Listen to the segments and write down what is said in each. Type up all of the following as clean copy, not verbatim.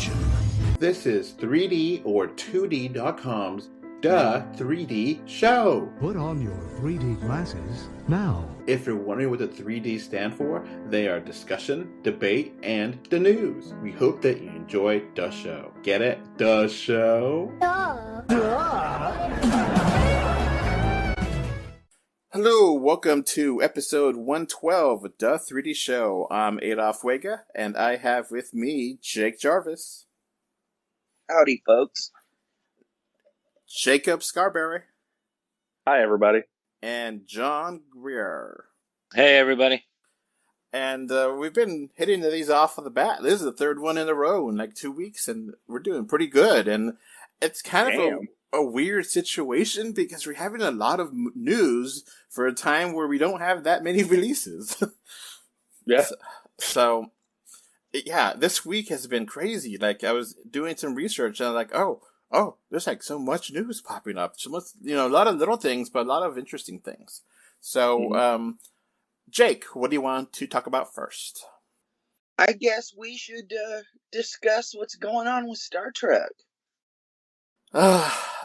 dimension. This is 3D or 2D.com's Duh 3D Show. Put on your 3D glasses now. If you're wondering what the 3D stand for, they are discussion, debate, and the news. We hope that you enjoy the show. Get it? The show? Hello, welcome to episode 112 of the 3D Show. I'm Adolf Wega, and I have with me Jake Jarvis. Howdy, folks. Jacob Scarberry. Hi, everybody. And John Greer. Hey, everybody. And we've been hitting these off of the bat. This is the third one in a row in like 2 weeks, and we're doing pretty good. And it's kind of a weird situation because we're having a lot of news for a time where we don't have that many releases. Yeah. So, yeah, this week has been crazy. Like, I was doing some research, and I'm like, oh, there's like so much news popping up. So much, a lot of little things, but a lot of interesting things. So, Jake, what do you want to talk about first? I guess we should discuss what's going on with Star Trek.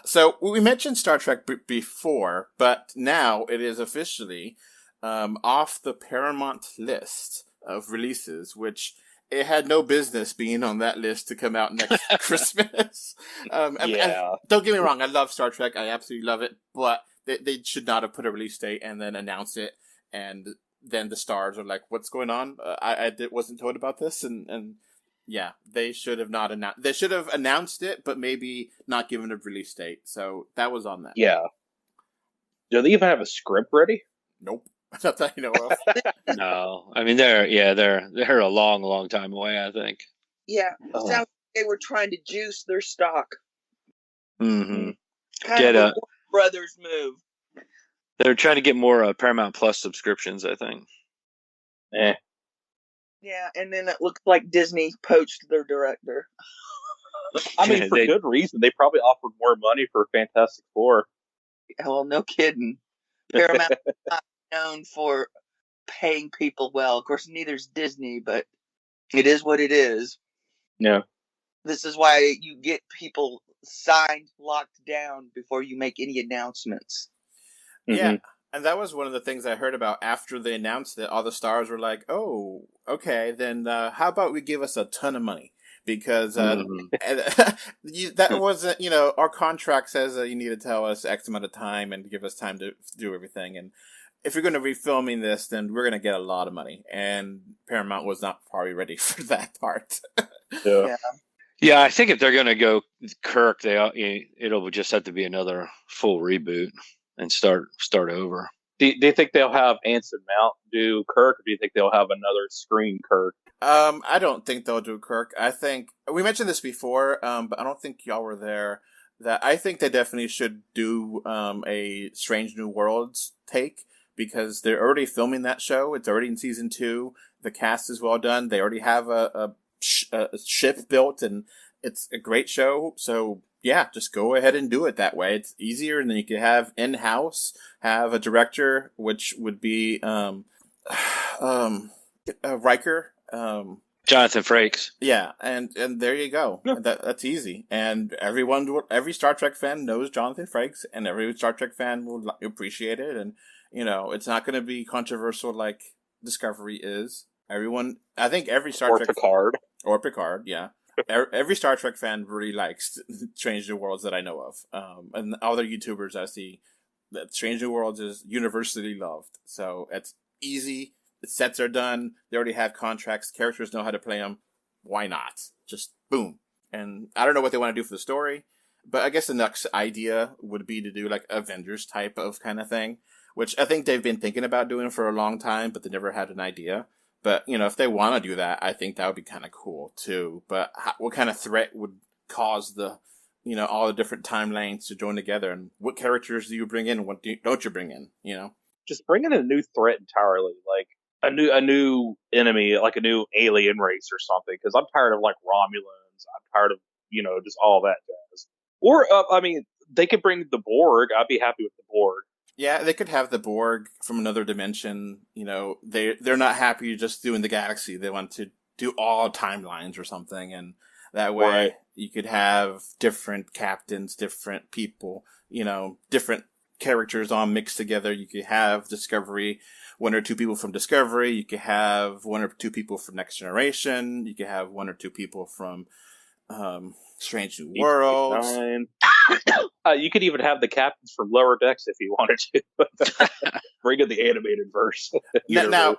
So, we mentioned Star Trek before, but now it is officially off the Paramount list of releases, which it had no business being on that list to come out next Christmas. And don't get me wrong, I love Star Trek. I absolutely love it. But they should not have put a release date and then announce it. And then the stars are like, what's going on? I wasn't told about this. And yeah, they should have not announced. They should have announced it, but maybe not given a release date. So that was on that. Yeah. Do they even have a script ready? Nope. Not that I know of. No, I mean they're a long time away, I think. Yeah, sounds like they were trying to juice their stock. Mm-hmm. Kind of a Brothers move. They're trying to get more Paramount Plus subscriptions, I think. Yeah, and then it looked like Disney poached their director. I mean, for good reason. They probably offered more money for Fantastic Four. Well, no kidding. Paramount is not known for paying people well. Of course, neither's Disney, but it is what it is. Yeah. This is why you get people signed, locked down before you make any announcements. Yeah, and that was one of the things I heard about after they announced it. All the stars were like, oh, okay, then how about we give us a ton of money? Because that wasn't, our contract says that you need to tell us X amount of time and give us time to do everything. And if you're going to be filming this, then we're going to get a lot of money. And Paramount was not probably ready for that part. Yeah, I think if they're going to go Kirk, it'll just have to be another full reboot and start over. Do you think they'll have Anson Mount do Kirk, or do you think they'll have another screen Kirk? I don't think they'll do Kirk. I think we mentioned this before, but I don't think y'all were there. That I think they definitely should do a Strange New Worlds take, because they're already filming that show. It's already in season 2. The cast is well done. They already have a ship built, and it's a great show. So yeah, just go ahead and do it that way. It's easier, and then you can have in-house, have a director, which would be Riker. Jonathan Frakes. Yeah, and there you go. Yeah. That's easy. And every Star Trek fan knows Jonathan Frakes, and every Star Trek fan will appreciate it. And, it's not going to be controversial like Discovery is. I think every Star Trek... Or Picard, yeah. Every Star Trek fan really likes Strange New Worlds that I know of. And other YouTubers I see, that Strange New Worlds is universally loved. So it's easy. The sets are done. They already have contracts. Characters know how to play them. Why not? Just boom. And I don't know what they want to do for the story, but I guess the next idea would be to do like Avengers type of kind of thing, which I think they've been thinking about doing for a long time, but they never had an idea. But, if they want to do that, I think that would be kind of cool too. But what kind of threat would cause all the different timelines to join together? And what characters do you bring in? And what don't you bring in, Just bring in a new threat entirely. Like a new enemy, like a new alien race or something. Because I'm tired of like Romulans. I'm tired of, just all that jazz. Or, they could bring the Borg. I'd be happy with the Borg. Yeah, they could have the Borg from another dimension. They're not happy just doing the galaxy. They want to do all timelines or something. And That way, Right. you could have different captains, different people, different characters all mixed together. You could have Discovery, one or two people from Discovery. You could have one or two people from Next Generation. You could have one or two people from Strange New Worlds. You could even have the captains from Lower Decks if you wanted to. Bring in the animated verse. Now,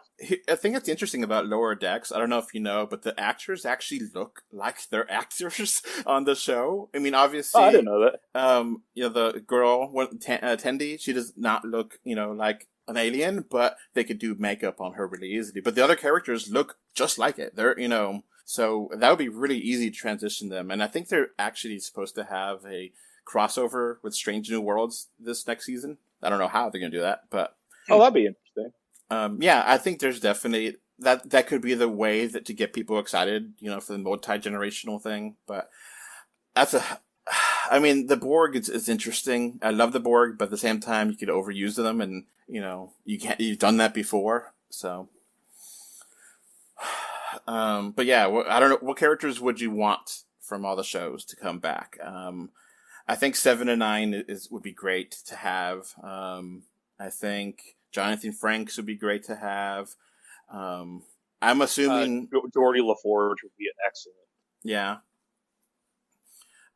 I think that's interesting about Lower Decks. I don't know if you know, but the actors actually look like they're actors on the show. I mean, obviously, I didn't know that. The girl, Tendi, she does not look, like an alien, but they could do makeup on her really easily. But the other characters look just like it. They're, so that would be really easy to transition them. And I think they're actually supposed to have a crossover with Strange New Worlds this next season. I don't know how they're going to do that, but that'd be interesting. I think there's definitely that could be the way to get people excited, for the multi-generational thing. But the Borg is interesting. I love the Borg, but at the same time, you could overuse them, and you've done that before. So, but yeah, I don't know, what characters would you want from all the shows to come back? I think 7 and 9 would be great to have. I think Jonathan Frakes would be great to have. I'm assuming Geordie LaForge would be excellent. Yeah.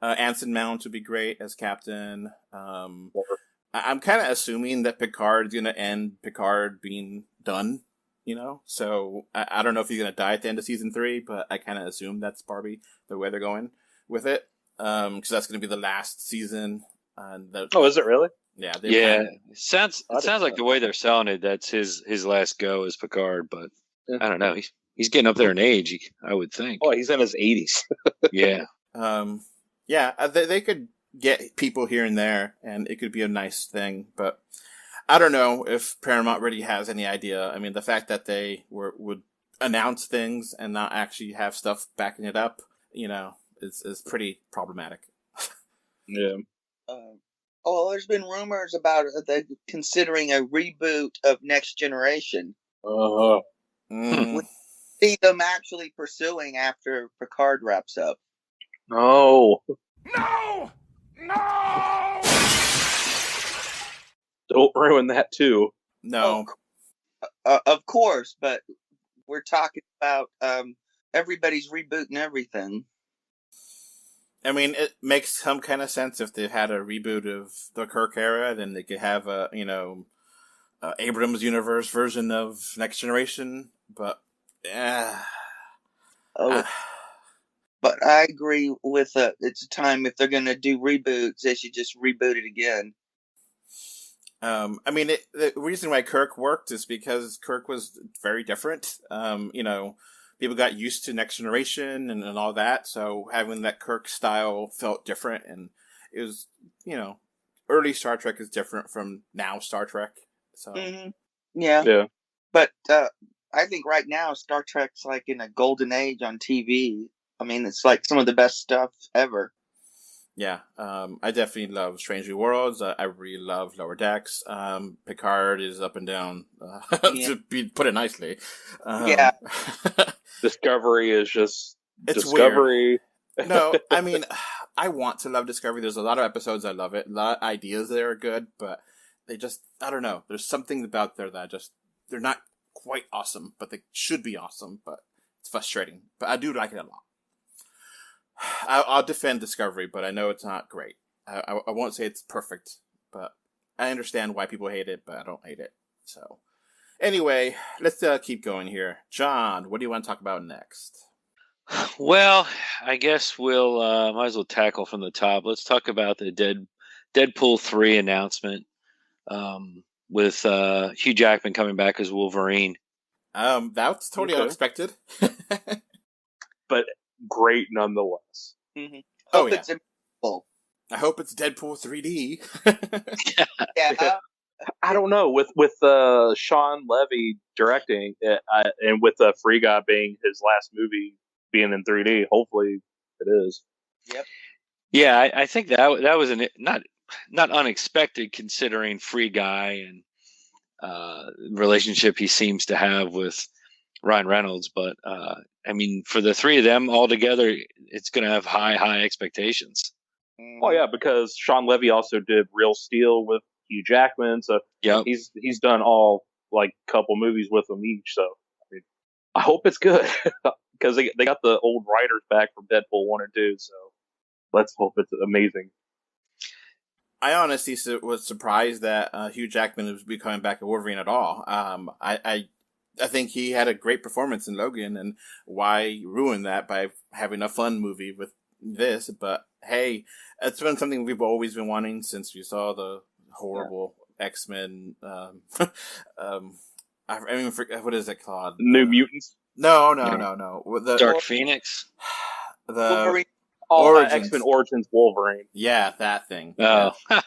Anson Mount would be great as captain. I'm kind of assuming that Picard's going to end Picard being done, So I don't know if he's going to die at the end of season 3, but I kind of assume that's probably the way they're going with it. Because that's going to be the last season. Is it really? Yeah. It sounds like the way they're selling it, that's his last go as Picard, but I don't know. He's getting up there in age, I would think. Oh, he's in his 80s. Yeah. They could get people here and there, and it could be a nice thing, but I don't know if Paramount really has any idea. I mean, the fact that they would announce things and not actually have stuff backing it up, is pretty problematic. Yeah. There's been rumors about considering a reboot of Next Generation. We see them actually pursuing after Picard wraps up. No! Don't ruin that too. No. Of course, but we're talking about everybody's rebooting everything. I mean, it makes some kind of sense if they had a reboot of the Kirk era, then they could have a, Abrams universe version of Next Generation, but, But I agree with it's a time, if they're going to do reboots, they should just reboot it again. The reason why Kirk worked is because Kirk was very different. People got used to Next Generation and all that, so having that Kirk style felt different, and it was, early Star Trek is different from now Star Trek. So Yeah. But I think right now Star Trek's like in a golden age on TV. I mean, it's like some of the best stuff ever. Yeah, I definitely love Strange New Worlds. I really love Lower Decks. Picard is up and down, to put it nicely. Discovery is just it's Discovery. Weird. No, I mean, I want to love Discovery. There's a lot of episodes I love it. A lot of ideas there are good, but they just, I don't know. There's something about there that they're not quite awesome, but they should be awesome, but it's frustrating. But I do like it a lot. I'll defend Discovery, but I know it's not great. I won't say it's perfect, but I understand why people hate it, but I don't hate it. So, anyway, let's keep going here. John, what do you want to talk about next? Well, I guess we'll might as well tackle from the top. Let's talk about the Deadpool 3 announcement with Hugh Jackman coming back as Wolverine. That's totally unexpected. But great nonetheless. Mm-hmm. It's impossible. I hope it's Deadpool 3D. Yeah. I don't know. With Sean Levy directing it, and with Free Guy being his last movie being in 3D, hopefully it is. Yep. Yeah, I think that was not unexpected, considering Free Guy and relationship he seems to have with Ryan Reynolds, but I mean, for the three of them all together, it's going to have high expectations. Oh yeah, because Sean Levy also did Real Steel with Hugh Jackman, so Yep. he's done all like couple movies with them each. So I mean, I hope it's good because they got the old writers back from Deadpool 1 and 2. So let's hope it's amazing. I honestly was surprised that Hugh Jackman was becoming back at Wolverine at all. I think he had a great performance in Logan, and why ruin that by having a fun movie with this? But hey, it's been something we've always been wanting since we saw the horrible X-Men. I mean, what is it called? New Mutants? No. The Dark Phoenix. The X-Men Origins Wolverine. Yeah, that thing. Oh. Yeah.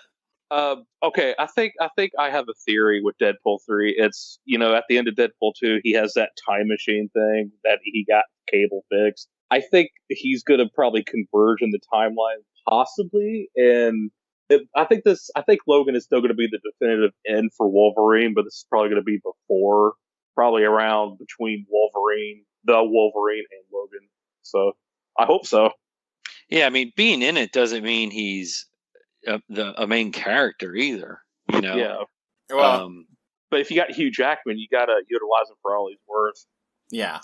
Okay, I think I have a theory with Deadpool 3. It's, at the end of Deadpool 2, he has that time machine thing that he got Cable fixed. I think he's going to probably converge in the timeline, possibly, and I think Logan is still going to be the definitive end for Wolverine, but this is probably going to be before, probably around between Wolverine and Logan. So I hope so. Yeah, I mean, being in it doesn't mean he's a main character either. Yeah. Well, but if you got Hugh Jackman, you got to utilize him for all he's worth. Yeah.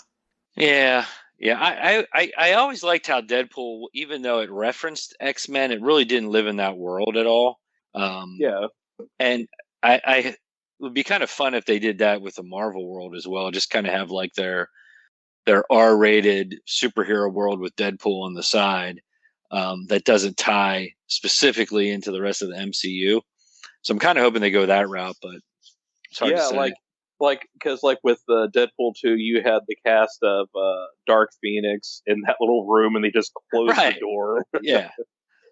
Yeah. I always liked how Deadpool, even though it referenced X-Men, it really didn't live in that world at all. Yeah. And it would be kind of fun if they did that with the Marvel world as well. Just kind of have like their R-rated superhero world with Deadpool on the side. That doesn't tie specifically into the rest of the MCU. So I'm kind of hoping they go that route, but it's hard to say. Because with Deadpool 2, you had the cast of Dark Phoenix in that little room, and they just closed the door. Yeah,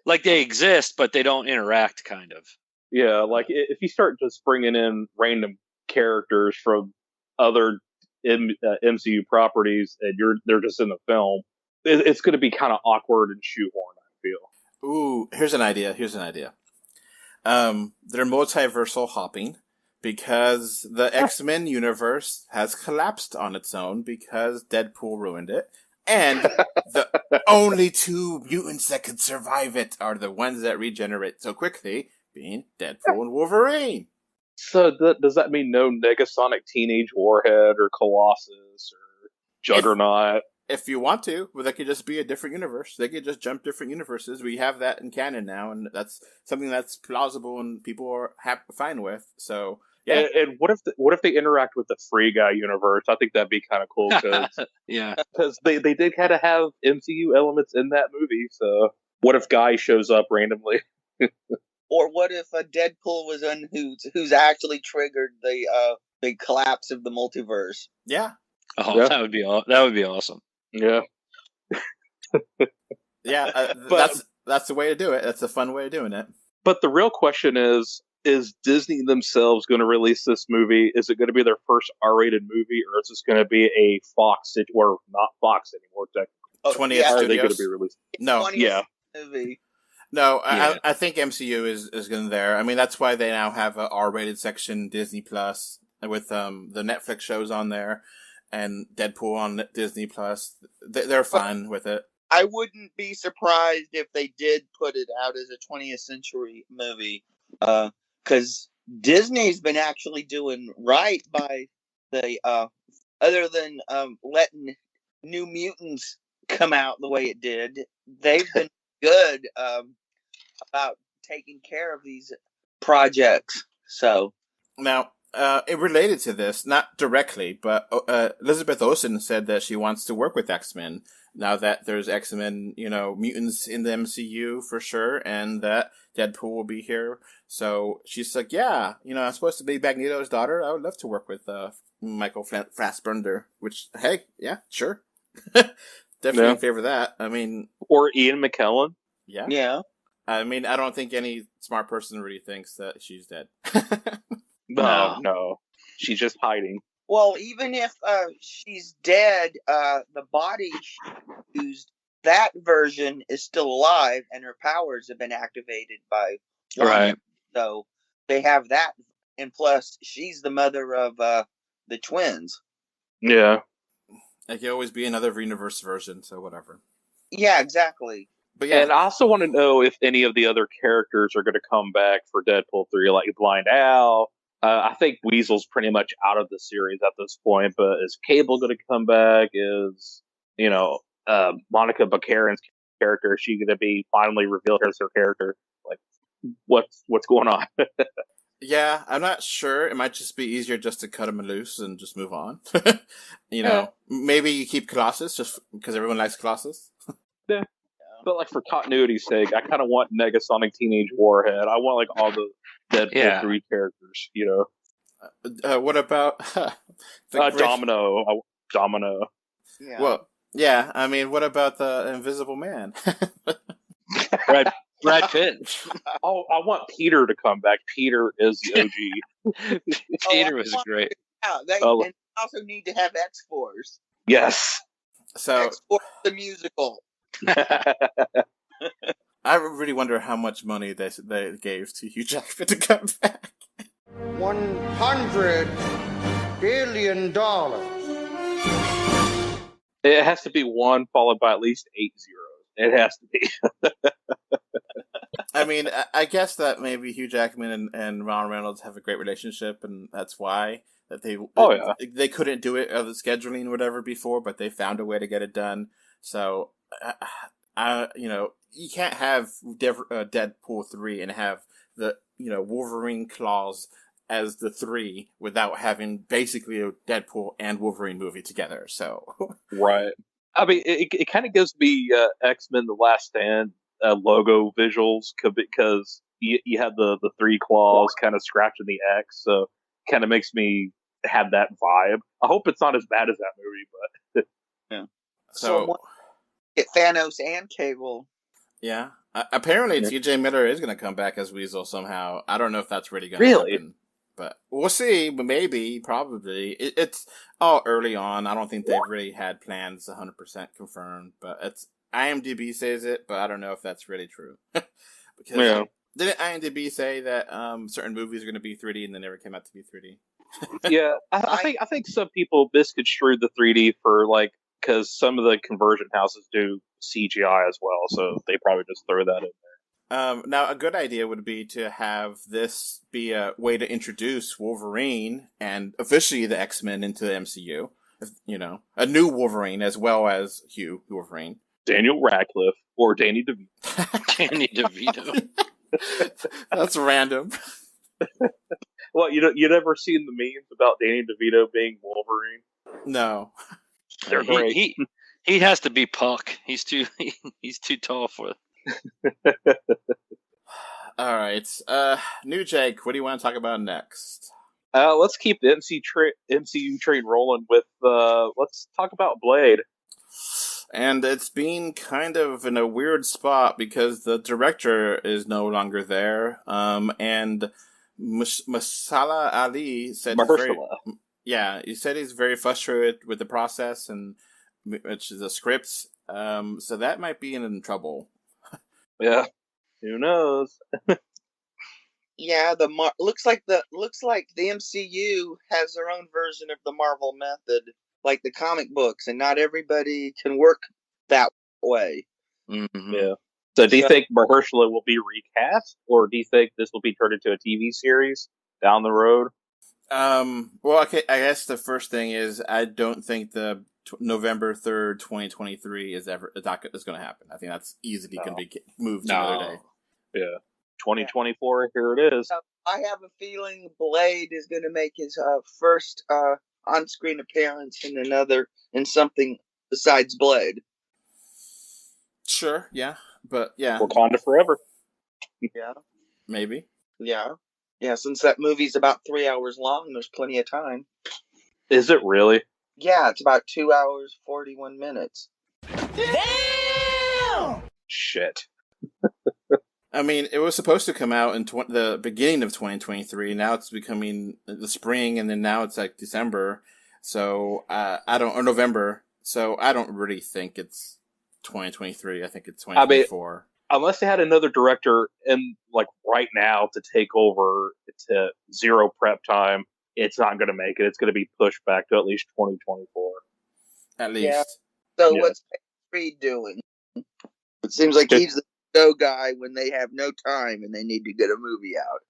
like they exist, but they don't interact, kind of. Yeah, like if you start just bringing in random characters from other MCU properties, and they're just in the film, it's going to be kind of awkward and shoehorned, I feel. Ooh, here's an idea. They're multiversal hopping because the X-Men universe has collapsed on its own because Deadpool ruined it. And the only two mutants that could survive it are the ones that regenerate so quickly, being Deadpool and Wolverine. So does that mean no Negasonic Teenage Warhead or Colossus or Juggernaut? If you want to, well, that could just be a different universe. They could just jump different universes. We have that in canon now, and that's something that's plausible and people are fine with. So, yeah. And what if they interact with the Free Guy universe? I think that'd be kind of cool. Because they did kind of have MCU elements in that movie. So what if Guy shows up randomly? Or what if a Deadpool was in who's actually triggered the collapse of the multiverse? Yeah. Oh, yeah. That would be awesome. Yeah. Yeah, that's the way to do it. That's a fun way of doing it. But the real question is Disney themselves going to release this movie? Is it going to be their first R-rated movie, or is this going to be a Fox, or not Fox anymore, technically? 20th Studios? Are they going to be released? No. Yeah. Movie. No, yeah. I think MCU is going there. I mean, that's why they now have a R-rated section, Disney Plus, with the Netflix shows on there. And Deadpool on Disney Plus, they're fine with it. I wouldn't be surprised if they did put it out as a 20th century movie, because Disney's been actually doing right by the other than letting New Mutants come out the way it did. They've been good about taking care of these projects. So now. It related to this, not directly, but Elizabeth Olsen said that she wants to work with X-Men now that there's X-Men, mutants in the MCU for sure, and that Deadpool will be here. So she's like, yeah, I'm supposed to be Magneto's daughter. I would love to work with Michael Fassbender, which, hey, yeah, sure. Definitely in favor of that. I mean... Or Ian McKellen. Yeah. Yeah. I mean, I don't think any smart person really thinks that she's dead. No. She's just hiding. Well, even if she's dead, the body she used, that version is still alive, and her powers have been activated by Wanda. Right. So they have that, and plus she's the mother of the twins. Yeah. It could always be another universe version, so whatever. Yeah, exactly. But yeah. And I also want to know if any of the other characters are going to come back for Deadpool 3, like Blind Al. I think Weasel's pretty much out of the series at this point, but is Cable going to come back? Is, Monica Baccarin's character, is she going to be finally revealed as her character? Like, what's going on? Yeah, I'm not sure. It might just be easier just to cut him loose and just move on. Maybe you keep Colossus just because everyone likes Colossus. Yeah. But like for continuity's sake, I kind of want Negasonic Teenage Warhead. I want like all the Deadpool 3 characters, What about Domino? Domino. Yeah. Well, yeah. I mean, what about the Invisible Man? Brad Pitt. Oh, I want Peter to come back. Peter is the OG. Peter was great. Yeah, they and also need to have X-Force. Yes. So X-Force the musical. I really wonder how much money they gave to Hugh Jackman to come back. $100 billion. It has to be 1 followed by at least 8 zeros. It has to be. I mean, I guess that maybe Hugh Jackman and Ron Reynolds have a great relationship, and that's why that they couldn't do it of the scheduling or whatever before, but they found a way to get it done. So, you can't have Deadpool 3 and have the Wolverine claws as the 3 without having basically a Deadpool and Wolverine movie together. So right. I mean, it kind of gives me X-Men: The Last Stand logo visuals because you have the 3 claws kind of scratching the X, so kind of makes me have that vibe. I hope it's not as bad as that movie, but yeah. So get Thanos and Cable. Yeah. Apparently, T.J. Miller is going to come back as Weasel somehow. I don't know if that's really going to happen. But we'll see. But maybe, probably. It's all early on. I don't think they've really had plans 100% confirmed. But it's IMDb says it, but I don't know if that's really true. Because didn't IMDb say that certain movies are going to be 3D and they never came out to be 3D? Yeah, I think some people misconstrued the 3D for because some of the conversion houses do CGI as well, so they probably just throw that in there. Now, a good idea would be to have this be a way to introduce Wolverine and officially the X-Men into the MCU. A new Wolverine as well as Hugh Wolverine. Daniel Radcliffe or Danny DeVito. Danny DeVito. That's random. Well, you never seen the memes about Danny DeVito being Wolverine? No. They're great. He has to be Puck. He's too tall for it. All right. New Jake, what do you want to talk about next? Let's keep the MCU train rolling with let's talk about Blade. And it's been kind of in a weird spot because the director is no longer there. And Masala Ali said he said he's very frustrated with the process and which is the scripts. So that might be in trouble. Yeah. Who knows? Yeah, looks like the MCU has their own version of the Marvel method, like the comic books, and not everybody can work that way. Mm-hmm. Yeah. So do you think Mahershala will be recast, or do you think this will be turned into a TV series down the road? Well, okay, I guess the first thing is I don't think the November 3rd, 2023 is going to happen. I think that's easily going to be moved to another day. Yeah. 2024, here it is. I have a feeling Blade is going to make his first on-screen appearance in something besides Blade. Sure, yeah. But, yeah. Wakanda forever. Yeah. Maybe. Yeah. Yeah, since that movie's about 3 hours long, there's plenty of time. Is it really? Yeah, it's about 2 hours, 41 minutes. Damn! Shit. I mean, it was supposed to come out in the beginning of 2023. Now it's becoming the spring, and then now it's like December. So, or November. So I don't really think it's 2023. I think it's 2024. I mean, unless they had another director right now to take over to zero prep time, it's not going to make it. It's going to be pushed back to at least 2024. at least. Yeah. So Yeah. what's Reed doing? It seems like he's the go guy when they have no time and they need to get a movie out.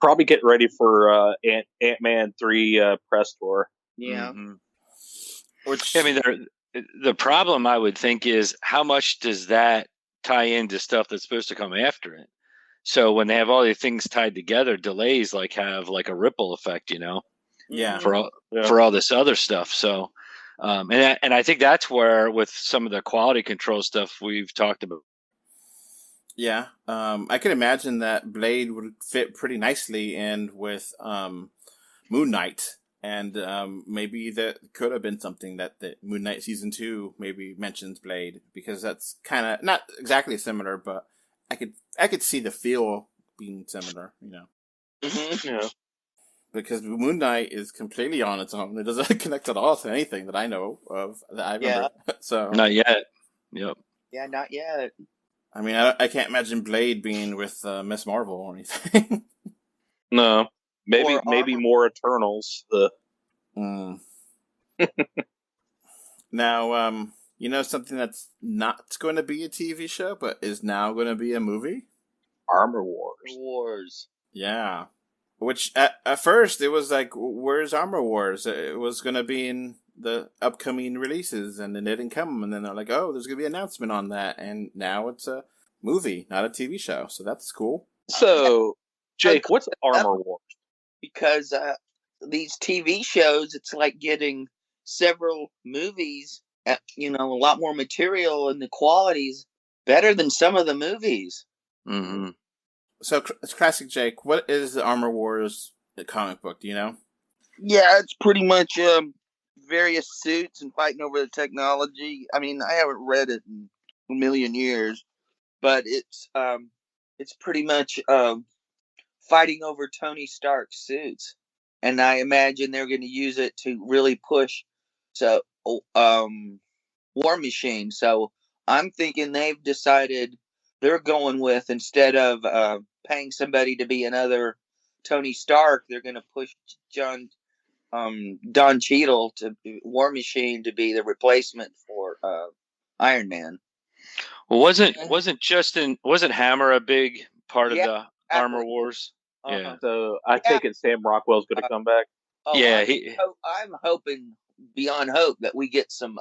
Probably get ready for Ant-Man 3 press tour. Yeah. Mm-hmm. Which I mean, the problem I would think is how much does that tie into stuff that's supposed to come after it? So when they have all these things tied together, delays have a ripple effect, yeah. for all this other stuff. So, and I think that's where with some of the quality control stuff we've talked about. Yeah, I could imagine that Blade would fit pretty nicely in with Moon Knight, and maybe that could have been something that the Moon Knight season 2 maybe mentions Blade, because that's kind of not exactly similar, but I could see the feel being similar, Mm-hmm. Yeah. because Moon Knight is completely on its own. It doesn't connect at all to anything that I know of that I remember. Yeah. So Not yet. Yep. Yeah, not yet. I mean, I can't imagine Blade being with Miss Marvel or anything. No, maybe Or maybe Armor. more Eternals. Mm. Now, something that's not going to be a TV show, but is now going to be a movie? Armor Wars. Wars. Yeah. Which, at first, it was like, where's Armor Wars? It was going to be in the upcoming releases, and then it didn't come, and then they're like, oh, there's going to be an announcement on that, and now it's a movie, not a TV show, so that's cool. So, Jake, what's Armor Wars? Because these TV shows, it's like getting several movies, a lot more material, and the quality's better than some of the movies. Mm-hmm. So, Classic Jake, what is the Armor Wars comic book, do you know? Yeah, it's pretty much various suits and fighting over the technology. I mean, I haven't read it in a million years, but it's pretty much fighting over Tony Stark's suits, and I imagine they're going to use it to really push War Machine. So I'm thinking they've decided they're going with, instead of paying somebody to be another Tony Stark, they're going to push Don Cheadle to War Machine to be the replacement for Iron Man. Well, wasn't Hammer a big part of the Armor exactly. Wars? Uh-huh. Yeah. So I take it Sam Rockwell's going to come back. Oh, Yeah, I'm hoping beyond hope that we get some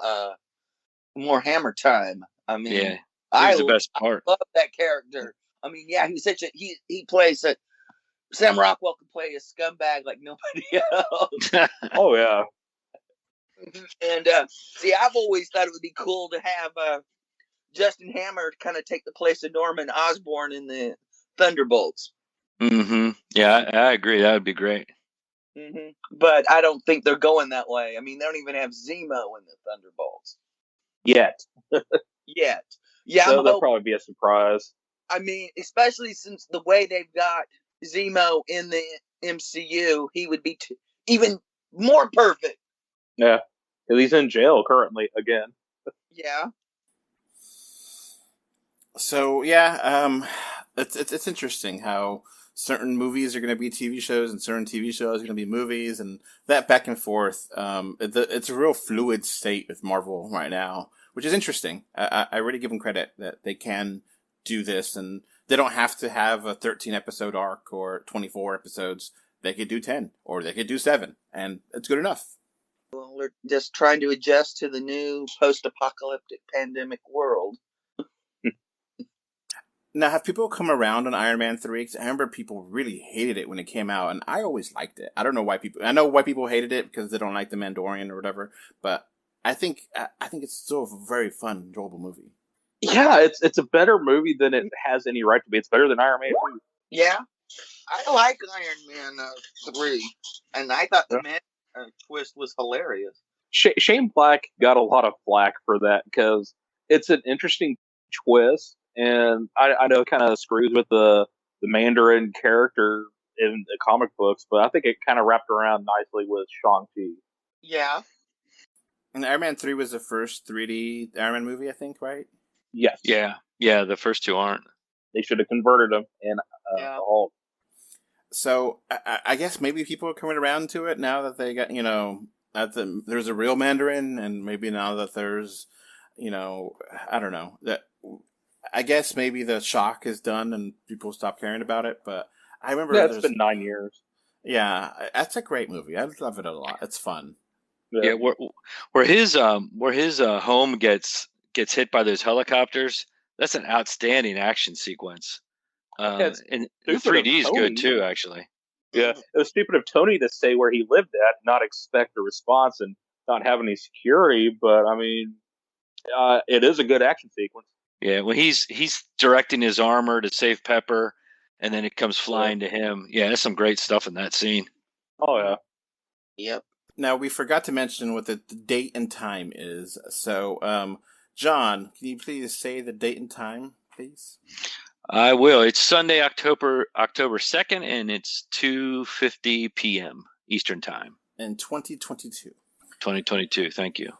more Hammer time. I mean, yeah, he was the best part. I love that character. I mean, yeah, he's such a he plays a Sam Rockwell can play a scumbag like nobody else. Oh yeah. And see, I've always thought it would be cool to have Justin Hammer kind of take the place of Norman Osborn in the Thunderbolts. Mm-hmm. Yeah, I agree. That would be great. Mm-hmm. But I don't think they're going that way. I mean, they don't even have Zemo in the Thunderbolts Yet. Yeah, So that'll probably be a surprise. I mean, especially since the way they've got Zemo in the MCU, he would be even more perfect. Yeah, because he's in jail currently again. Yeah. So yeah, it's interesting how certain movies are going to be TV shows and certain TV shows are going to be movies, and that back and forth. It's a real fluid state with Marvel right now, which is interesting. I really give them credit that they can do this, and they don't have to have a 13 episode arc or 24 episodes. They could do 10 or they could do 7, and it's good enough. Well, we're just trying to adjust to the new post-apocalyptic pandemic world. Now, have people come around on Iron Man 3? Because I remember people really hated it when it came out, and I always liked it. I don't know why people... I know why people hated it, because they don't like The Mandalorian or whatever, but I think it's still a very fun, enjoyable movie. Yeah, it's a better movie than it has any right to be. It's better than Iron Man 2. Yeah. I like Iron Man 3, and I thought the man twist was hilarious. Shane Black got a lot of flack for that, because it's an interesting twist. And I know it kind of screws with the Mandarin character in the comic books, but I think it kind of wrapped around nicely with Shang-Chi. Yeah. And Iron Man 3 was the first 3D Iron Man movie, I think, right? Yes. Yeah, the first two aren't. They should have converted them in all. So I guess maybe people are coming around to it now that they got, there's a real Mandarin, and maybe now that there's, I don't know, that I guess maybe the shock is done and people stop caring about it. But I remember it's been 9 years. Yeah, that's a great movie. I love it a lot. It's fun. Yeah, where his home gets hit by those helicopters. That's an outstanding action sequence. And the 3D is good too, actually. Yeah, it was stupid of Tony to say where he lived at, not expect a response, and not have any security. But I mean, it is a good action sequence. Yeah, when he's directing his armor to save Pepper, and then it comes flying to him. Yeah, there's some great stuff in that scene. Oh yeah. Yep. Now we forgot to mention what the date and time is. So, John, can you please say the date and time, please? I will. It's Sunday, October 2nd, and it's 2:50 p.m. Eastern Time. In 2022. 2022. Thank you.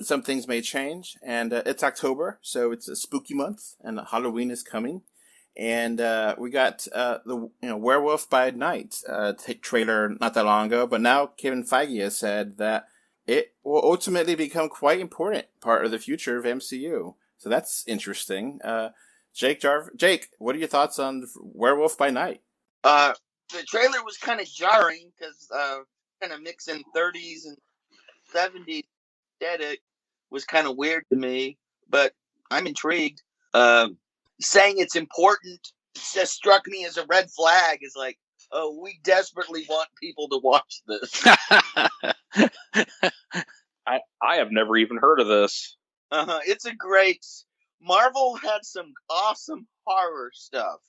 Some things may change, and it's October, so it's a spooky month, and Halloween is coming. And we got the Werewolf by Night trailer not that long ago, but now Kevin Feige has said that it will ultimately become quite important part of the future of MCU. So that's interesting. Jake, what are your thoughts on Werewolf by Night? The trailer was kind of jarring because kind of mixing 30s and 70s aesthetic was kind of weird to me, but I'm intrigued. Saying it's important just struck me as a red flag. Is like, oh, we desperately want people to watch this. I have never even heard of this. It's a great. Marvel had some awesome horror stuff.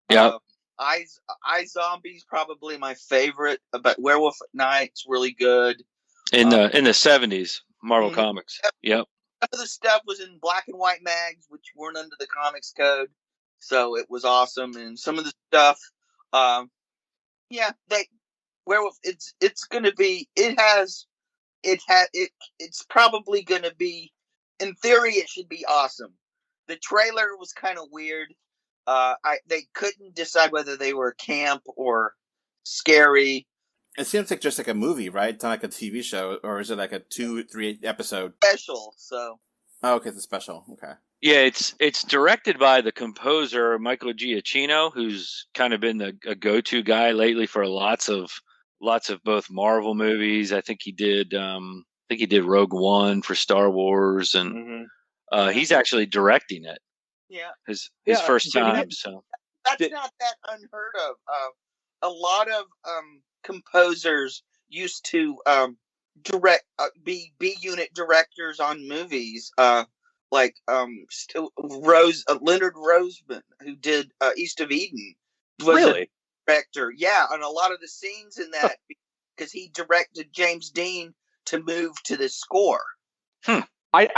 Yeah. iZombie's probably my favorite, but Werewolf at Night's really good. In the 70s, Marvel Comics. Yep. Some of the stuff was in black and white mags, which weren't under the comics code, so it was awesome. And some of the stuff, Werewolf. It's gonna be. It's probably gonna be. In theory, it should be awesome. The trailer was kind of weird. They couldn't decide whether they were camp or scary. It seems like just like a movie, right? It's not like a TV show, or is it like a 2-3 episode special? So. Oh, okay, it's a special. Okay. Yeah, it's directed by the composer Michael Giacchino, who's kind of been a go-to guy lately for lots of both Marvel movies. I think he did Rogue One for Star Wars, and he's actually directing it. Yeah, his first time. So that's not that unheard of. A lot of composers used to direct be unit directors on movies. Like Leonard Roseman, who did East of Eden, was a director. Yeah, and a lot of the scenes in that because he directed James Dean to move to the score. I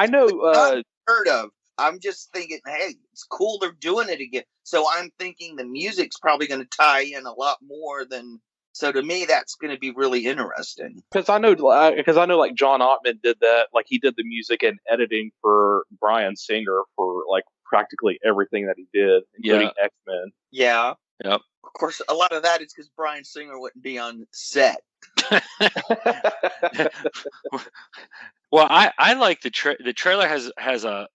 know. Not heard of. I'm just thinking, hey, it's cool they're doing it again. So I'm thinking the music's probably going to tie in a lot more than. So to me, that's going to be really interesting. Because I know, like John Ottman did that. Like he did the music and editing for Bryan Singer for like practically everything that he did, including X-Men. Yeah. Yep. Of course, a lot of that is because Bryan Singer wouldn't be on set. Well, I like the trailer has a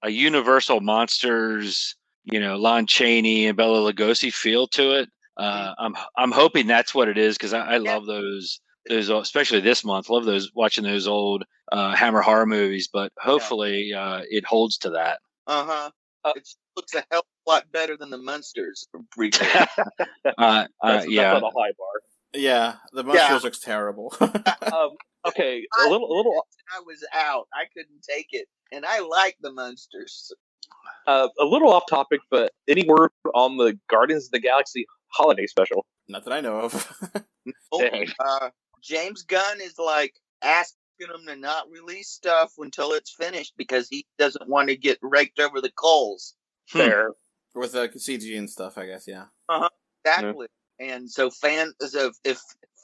Universal Monsters, Lon Chaney and Bela Lugosi feel to it. I'm hoping that's what it is because I love those especially this month. Love watching those old Hammer horror movies, but hopefully it holds to that. It looks a hell of a lot better than the Munsters. That's on a high bar. Yeah, the Munsters looks terrible. Okay, a little. I was out. I couldn't take it, and I like the Munsters. A little off topic, but any word on the Guardians of the Galaxy holiday special? Not that I know of. James Gunn is like asking them to not release stuff until it's finished because he doesn't want to get raked over the coals. Fair. With the CG and stuff, I guess, yeah. Exactly. Yeah. And so if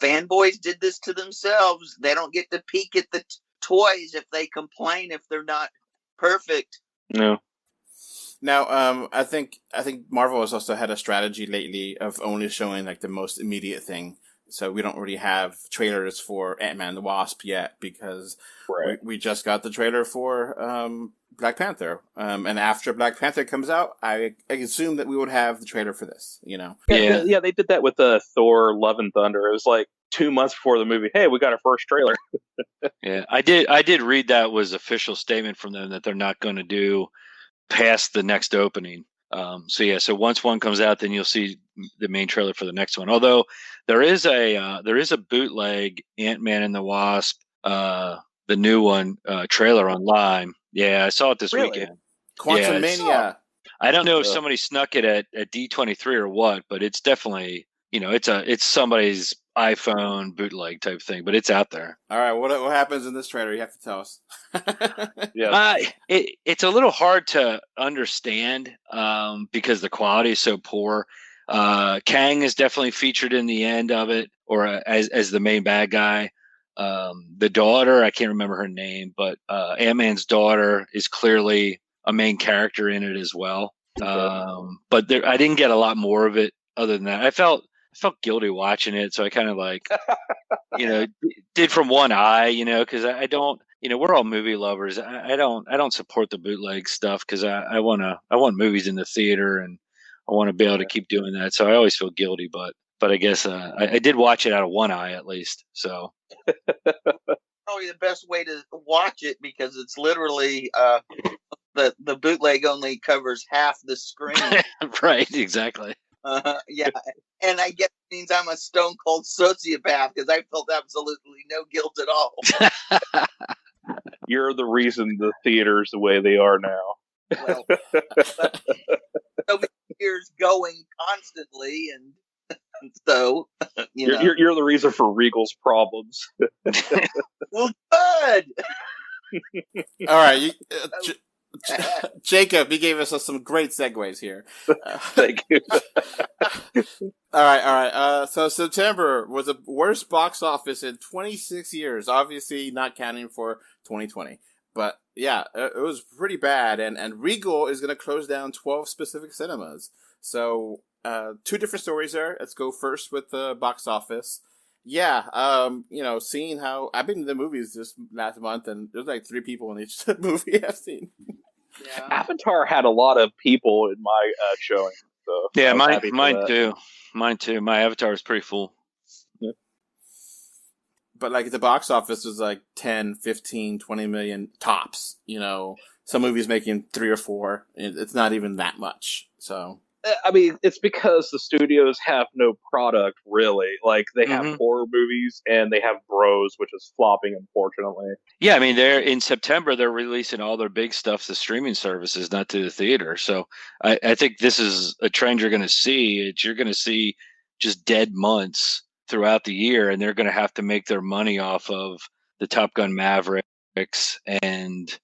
fanboys did this to themselves, they don't get to peek at the toys if they complain if they're not perfect. No. Now, I think Marvel has also had a strategy lately of only showing like the most immediate thing. So we don't really have trailers for Ant-Man and the Wasp yet because we just got the trailer for Black Panther. And after Black Panther comes out, I assume that we would have the trailer for this, you know? Yeah, they did that with Thor Love and Thunder. It was like 2 months before the movie. Hey, we got our first trailer. Yeah, I did read that was official statement from them that they're not going to do past the next opening. So once one comes out, then you'll see the main trailer for the next one. Although there is a bootleg Ant-Man and the Wasp, the new one trailer online. Yeah, I saw it this weekend. Quantum Mania. I don't know if somebody snuck it at D23 or what, but it's definitely, it's somebody's iPhone bootleg type thing, but it's out there. All right, what happens in this trailer? You have to tell us. It's a little hard to understand because the quality is so poor. Kang is definitely featured in the end of it, or as the main bad guy. The daughter, I can't remember her name, but Ant-Man's daughter is clearly a main character in it as well. But I didn't get a lot more of it other than that. I felt guilty watching it, so I kind of like, did from one eye, because I don't, we're all movie lovers. I don't support the bootleg stuff because I want movies in the theater and I want to be able to keep doing that. So I always feel guilty, but I guess I did watch it out of one eye at least. So probably the best way to watch it because it's literally the bootleg only covers half the screen. Right, exactly. Yeah, and I guess it means I'm a stone cold sociopath because I felt absolutely no guilt at all. You're the reason the theater's the way they are now. Well, so many years going constantly, and so you're the reason for Regal's problems. Well, good. All right, Jacob, he gave us some great segues here. Thank you. All right. So September was the worst box office in 26 years. Obviously, not counting for 2020. But yeah, it was pretty bad. And Regal is going to close down 12 specific cinemas. So 2 different stories there. Let's go first with the box office. Yeah, seeing how I've been to the movies this last month, and there's like 3 people in each movie I've seen. Yeah. Avatar had a lot of people in my showing. So yeah, mine too. My Avatar is pretty full. Yeah. But like the box office was like 10, 15, 20 million tops. Some movies making 3 or 4. It's not even that much. So I mean, it's because the studios have no product, really. Like, they have horror movies, and they have Bros, which is flopping, unfortunately. Yeah, I mean, in September, they're releasing all their big stuff to streaming services, not to the theater. So I think this is a trend you're going to see. You're going to see just dead months throughout the year, and they're going to have to make their money off of the Top Gun Mavericks and,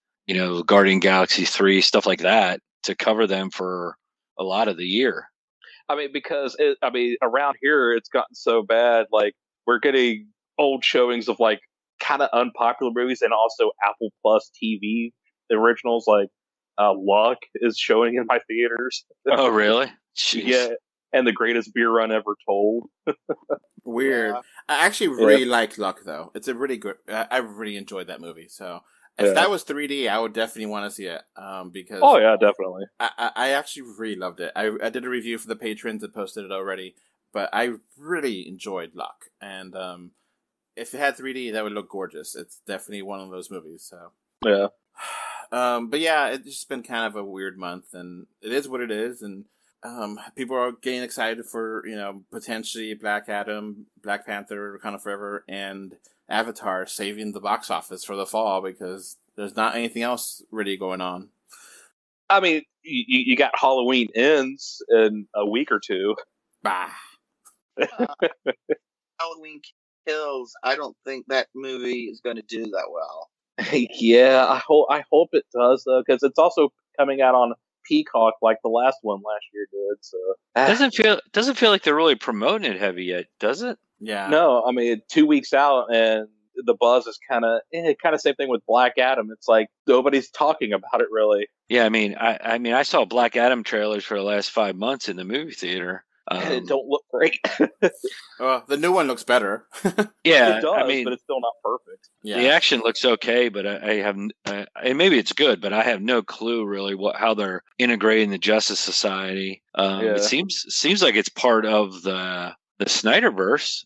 Guardian Galaxy 3, stuff like that, to cover them for a lot of the year. I mean, because around here it's gotten so bad. Like, we're getting old showings of like kind of unpopular movies, and also Apple Plus TV originals. Like, Luck is showing in my theaters. Oh, really? Jeez. Yeah, and The Greatest Beer Run Ever Told. Weird. Yeah. I actually really like Luck, though. It's a really good. I really enjoyed that movie. So if that was 3D, I would definitely want to see it. Because oh yeah, definitely. I actually really loved it. I did a review for the patrons and posted it already, but I really enjoyed Luck. And if it had 3D, that would look gorgeous. It's definitely one of those movies. So yeah. But yeah, it's just been kind of a weird month, and it is what it is. And people are getting excited for potentially Black Adam, Black Panther, Wakanda Forever, and Avatar saving the box office for the fall because there's not anything else really going on. I mean, you got Halloween Ends in a week or 2. Bah. Halloween Kills. I don't think that movie is going to do that well. Yeah, I hope it does though, because it's also coming out on Peacock like the last one last year did. So doesn't feel like they're really promoting it heavy yet, does it? Yeah. No, I mean 2 weeks out, and the buzz is kind of same thing with Black Adam. It's like nobody's talking about it really. Yeah, I saw Black Adam trailers for the last 5 months in the movie theater. And it don't look great. The new one looks better. Yeah, it does, but it's still not perfect. Yeah. The action looks okay, but I have, and maybe it's good, but I have no clue really how they're integrating the Justice Society. It seems like it's part of the Snyderverse.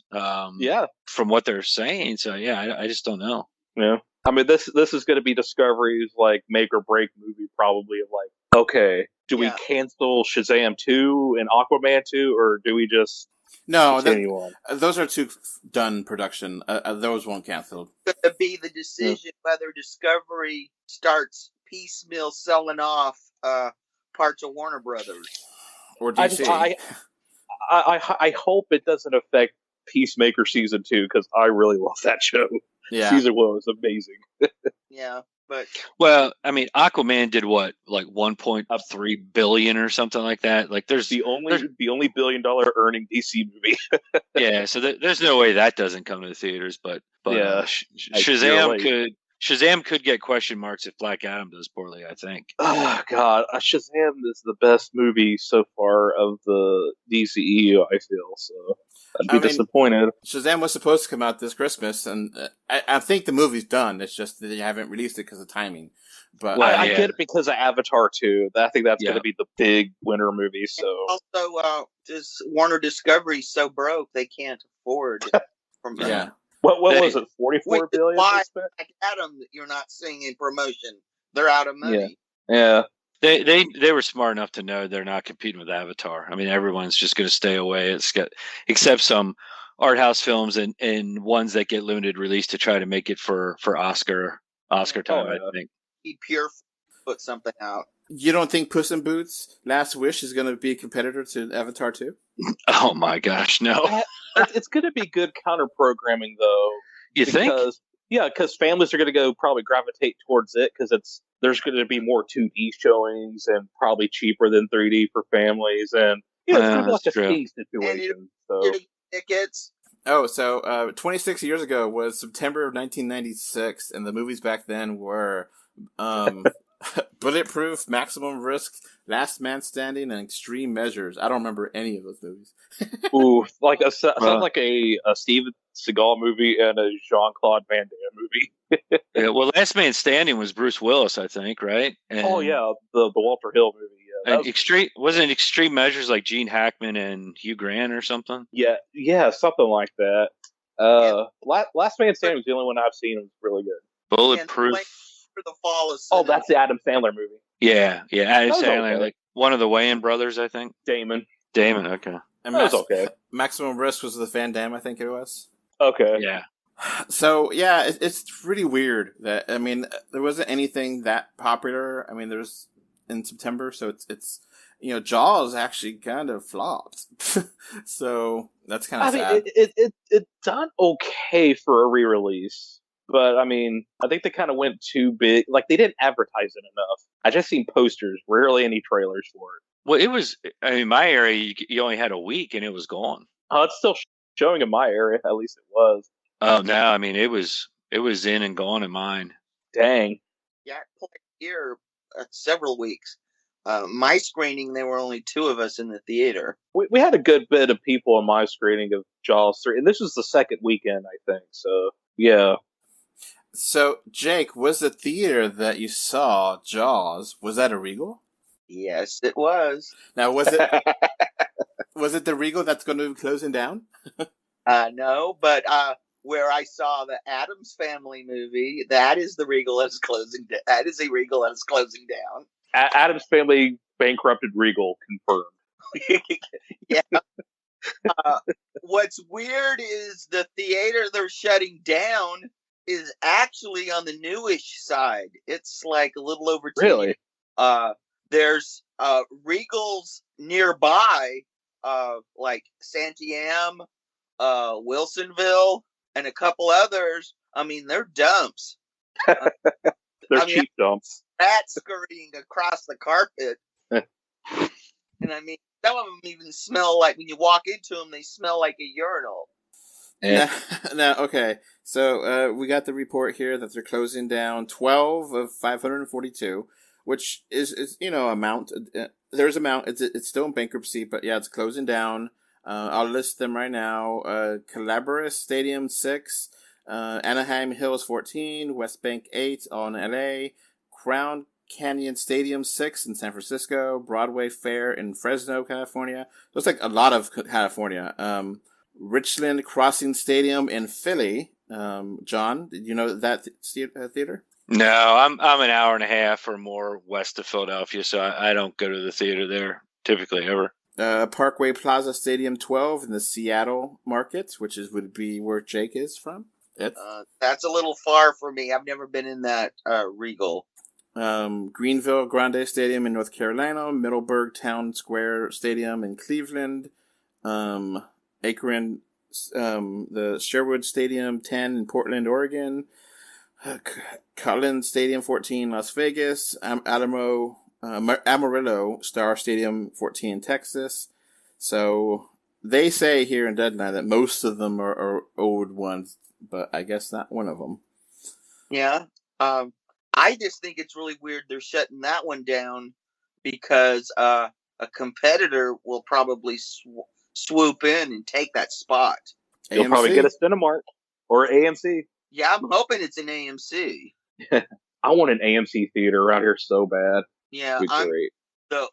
From what they're saying. So yeah, I just don't know. Yeah, I mean this is going to be Discovery's like make or break movie, probably of like, okay, do we cancel Shazam 2 and Aquaman 2, or do we just continue on? Those are two done production. Those won't cancel. It's going to be the decision whether Discovery starts piecemeal selling off parts of Warner Brothers or DC. I hope it doesn't affect Peacemaker season 2 because I really love that show. Yeah, season 1 was amazing. Yeah. But well, I mean, Aquaman did what, like 1.3 billion or something like that. Like, there's the only $1 billion earning DC movie. Yeah, so there's no way that doesn't come to the theaters. But yeah, Shazam could get question marks if Black Adam does poorly, I think. Oh God, Shazam is the best movie so far of the DCEU. I feel so. I'd be disappointed. Shazam was supposed to come out this Christmas, and I think the movie's done. It's just that they haven't released it because of timing. But I get it because of Avatar 2. I think that's going to be the big winter movie. So and also, Warner Discovery so broke they can't afford. What was it? $44 billion. Why Adam that you're not seeing in promotion? They're out of money. Yeah. They were smart enough to know they're not competing with Avatar. I mean, everyone's just going to stay away. Except some art house films and ones that get limited release to try to make it for Oscar time. I think. Pure put something out. You don't think Puss in Boots: Last Wish is going to be a competitor to Avatar 2? Oh my gosh, no! It's going to be good counter programming, though. You think? Yeah, because families are going to go probably gravitate towards it because there's going to be more 2D showings and probably cheaper than 3D for families, and it's kind of like a skate situation. So tickets. Oh, so 26 years ago was September of 1996, and the movies back then were Bulletproof, Maximum Risk, Last Man Standing, and Extreme Measures. I don't remember any of those movies. Ooh, sounds like a Steven Seagal movie and a Jean-Claude Van Damme movie. Yeah, well, Last Man Standing was Bruce Willis, I think, right? And, the Walter Hill movie. Yeah, wasn't Extreme Measures like Gene Hackman and Hugh Grant or something? Yeah, something like that. Last Man Standing was the only one I've seen. It was really good. Bulletproof. For the fall of Cinema. Oh, that's the Adam Sandler movie. Yeah, Adam Sandler, like one of the Wayans brothers, I think. Damon, okay. And that was okay. Maximum Risk was the Van Damme, I think it was. Okay. Yeah. So, it's really weird that, I mean, there wasn't anything that popular. I mean, there's in September, so it's Jaws actually kind of flopped. So, that's kind of sad. It's done okay for a re-release. But, I mean, I think they kind of went too big. Like, they didn't advertise it enough. I just seen posters, rarely any trailers for it. Well, it was, in my area, you only had a week and it was gone. Oh, it's still showing in my area. At least it was. Oh, no, I mean, it was in and gone in mine. Dang. Yeah, I played here several weeks. My screening, there were only 2 of us in the theater. We had a good bit of people in my screening of Jaws 3. And this was the second weekend, I think. So, yeah. So, Jake, was the theater that you saw Jaws, was that a Regal? Yes, it was. Now, was it the Regal that's going to be closing down? No, but where I saw the Addams Family movie, that is the Regal that is closing. That is a Regal that is closing down. Addams Family bankrupted Regal confirmed. Yeah. What's weird is the theater they're shutting down is actually on the newish side. It's like a little over 10 Really? Years. There's Regals nearby, like Santiam, Wilsonville, and a couple others. I mean, they're dumps. They're cheap dumps. Rats scurrying across the carpet. And I mean, some of them even smell like, when you walk into them, they smell like a urinal. Okay. So we got the report here that they're closing down 12 of 542, which is amount. There's amount. It's still in bankruptcy, but yeah, it's closing down. I'll list them right now. Calabaris Stadium 6, Anaheim Hills 14, West Bank 8, all in LA, Crown Canyon Stadium 6 in San Francisco, Broadway Fair in Fresno, California. Looks like a lot of California. Richland Crossing Stadium in Philly. John, did you know that theater? No, I'm an hour and a half or more west of Philadelphia, so I don't go to the theater there typically ever. Parkway Plaza Stadium 12 in the Seattle market, which would be where Jake is from. That's a little far for me. I've never been in that Regal. Greenville Grande Stadium in North Carolina, Middleburg Town Square Stadium in Cleveland, Akron, the Sherwood Stadium 10 in Portland, Oregon, Collins Stadium 14 Las Vegas, Amarillo Star Stadium 14 in Texas. So they say here in Deadline that most of them are old ones, but I guess not one of them. Yeah. I just think it's really weird they're shutting that one down because a competitor will probably swoop in and take that spot. You'll AMC? probably get a Cinemark or AMC. Yeah, I'm hoping it's an AMC. I want an AMC theater around here so bad. Yeah, great. The